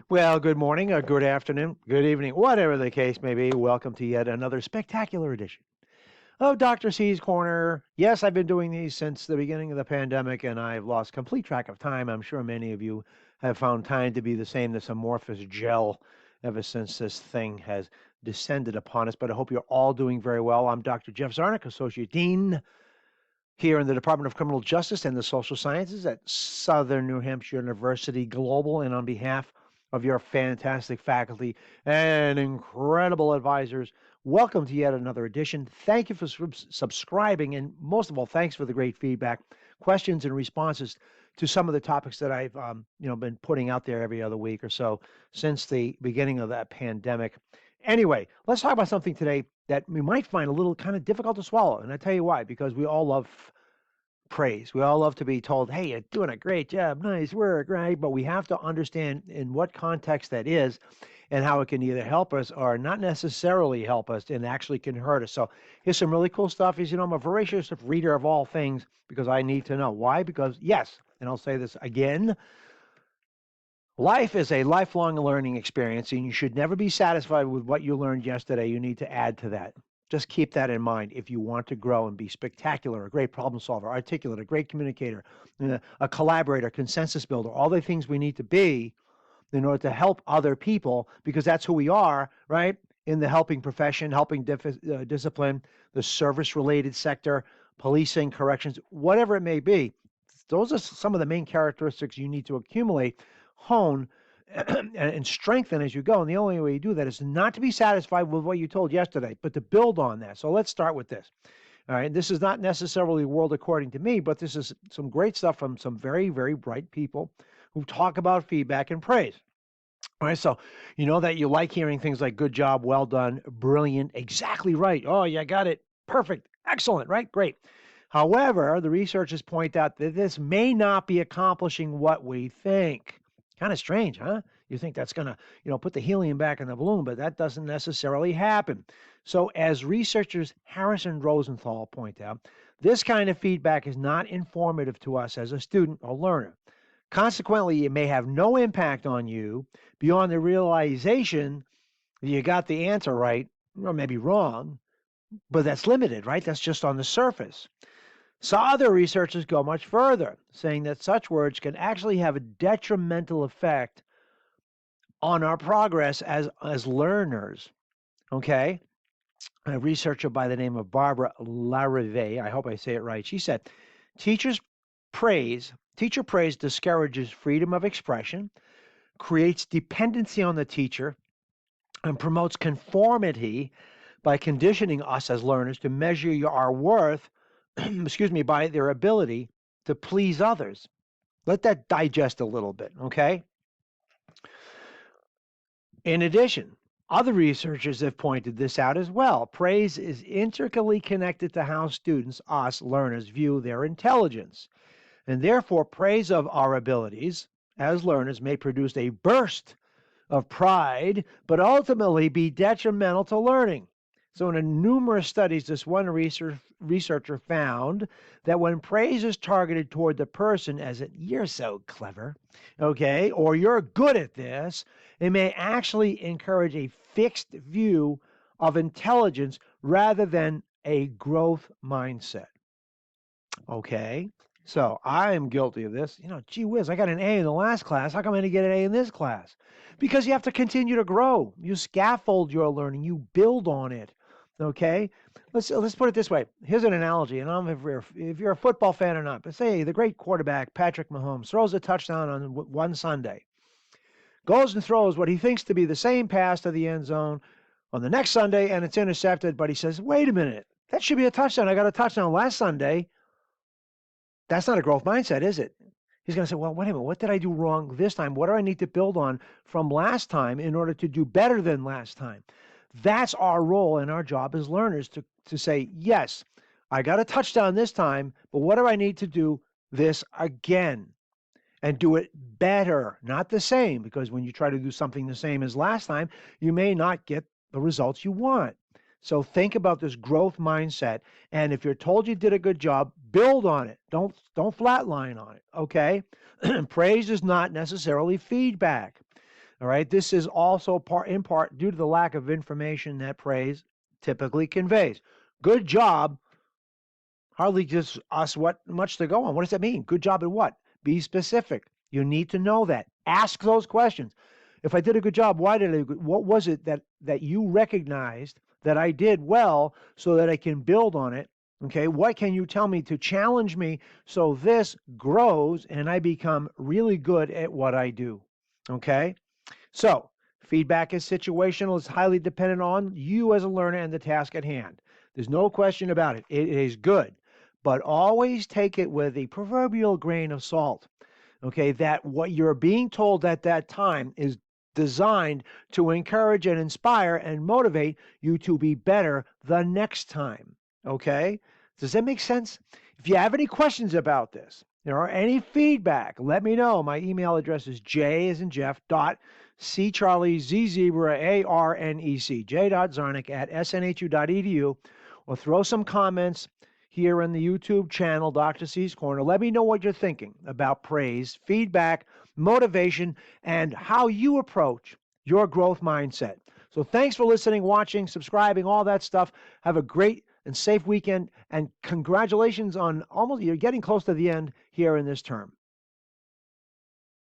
Well, good morning, or good afternoon, good evening, whatever the case may be. Welcome to yet another spectacular edition of Dr. C's Corner. Yes, I've been doing these since the beginning of the pandemic, and I've lost complete track of time. I'm sure many of you have found time to be the same, this amorphous gel, ever since this thing has descended upon us. But I hope you're all doing very well. I'm Dr. Jeff Zarnick, Associate Dean here in the Department of Criminal Justice and the Social Sciences at Southern New Hampshire University Global. And on behalf of your fantastic faculty and incredible advisors, welcome to yet another edition. Thank you for subscribing. And most of all, thanks for the great feedback, questions, and responses to some of the topics that I've been putting out there every other week or so since the beginning of that pandemic. Anyway, let's talk about something today that we might find a little kind of difficult to swallow. And I tell you why, because we all love praise. We all love to be told, hey, you're doing a great job, nice work, right? But we have to understand in what context that is and how it can either help us or not necessarily help us and actually can hurt us. So here's some really cool stuff. As you know, I'm a voracious reader of all things because I need to know. Why? Because, yes, and I'll say this again, life is a lifelong learning experience, and you should never be satisfied with what you learned yesterday. You need to add to that. Just keep that in mind if you want to grow and be spectacular, a great problem solver, articulate, a great communicator, a collaborator, consensus builder, all the things we need to be in order to help other people, because that's who we are, right? In the helping profession, helping discipline, the service-related sector, policing, corrections, whatever it may be. Those are some of the main characteristics you need to accumulate, hone, and strengthen as you go. And the only way you do that is not to be satisfied with what you told yesterday, but to build on that. So let's start with this. All right. This is not necessarily the world according to me, but this is some great stuff from some very, very bright people who talk about feedback and praise. All right. So you know that you like hearing things like good job, well done, brilliant, exactly right. Oh, you got it. Perfect. Excellent. Right. Great. However, the researchers point out that this may not be accomplishing what we think. Kind of strange, huh? You think that's going to, put the helium back in the balloon, but that doesn't necessarily happen. So, as researchers Harris and Rosenthal point out, this kind of feedback is not informative to us as a student or learner. Consequently, it may have no impact on you beyond the realization that you got the answer right, or maybe wrong, but that's limited, right? That's just on the surface. So other researchers go much further, saying that such words can actually have a detrimental effect on our progress as learners. Okay? A researcher by the name of Barbara Larivee, I hope I say it right, she said, teacher praise discourages freedom of expression, creates dependency on the teacher, and promotes conformity by conditioning us as learners to measure our worth, excuse me, by their ability to please others. Let that digest a little bit, okay? In addition, other researchers have pointed this out as well. Praise is intricately connected to how students, us learners, view their intelligence. And therefore, praise of our abilities as learners may produce a burst of pride, but ultimately be detrimental to learning. So, in numerous studies, this one researcher found that when praise is targeted toward the person, as in, you're so clever, okay, or you're good at this, it may actually encourage a fixed view of intelligence rather than a growth mindset. Okay. So I am guilty of this. Gee whiz, I got an A in the last class. How come I didn't get an A in this class? Because you have to continue to grow. You scaffold your learning. You build on it. Okay. Let's put it this way. Here's an analogy, and I don't know if you're a football fan or not. But say the great quarterback Patrick Mahomes throws a touchdown on one Sunday, goes and throws what he thinks to be the same pass to the end zone on the next Sunday, and it's intercepted. But he says, "Wait a minute, that should be a touchdown. I got a touchdown last Sunday." That's not a growth mindset, is it? He's going to say, well, wait a minute, what did I do wrong this time? What do I need to build on from last time in order to do better than last time? That's our role and our job as learners to say, yes, I got a touchdown this time, but what do I need to do this again? And do it better, not the same, because when you try to do something the same as last time, you may not get the results you want. So think about this growth mindset, and if you're told you did a good job, build on it. Don't flatline on it, okay? Praise is not necessarily feedback. All right. This is also in part due to the lack of information that praise typically conveys. Good job hardly gives us what much to go on. What does that mean? Good job at what? Be specific. You need to know that. Ask those questions. If I did a good job, why did I? What was it that you recognized that I did well, so that I can build on it? Okay, what can you tell me to challenge me so this grows and I become really good at what I do? Okay, so feedback is situational. It's highly dependent on you as a learner and the task at hand. There's no question about it. It is good, but always take it with a proverbial grain of salt. Okay, that what you're being told at that time is designed to encourage and inspire and motivate you to be better the next time. Okay, does that make sense? If you have any questions about this, or any feedback, let me know. My email address is j as in Jeff dot C Charlie Z Zebra ARNEC j.zarnik at snhu.edu, or throw some comments here in the YouTube channel, Dr. C's Corner. Let me know what you're thinking about praise, feedback, motivation, and how you approach your growth mindset. So thanks for listening, watching, subscribing, all that stuff. Have a great and safe weekend, and congratulations on you're getting close to the end here in this term.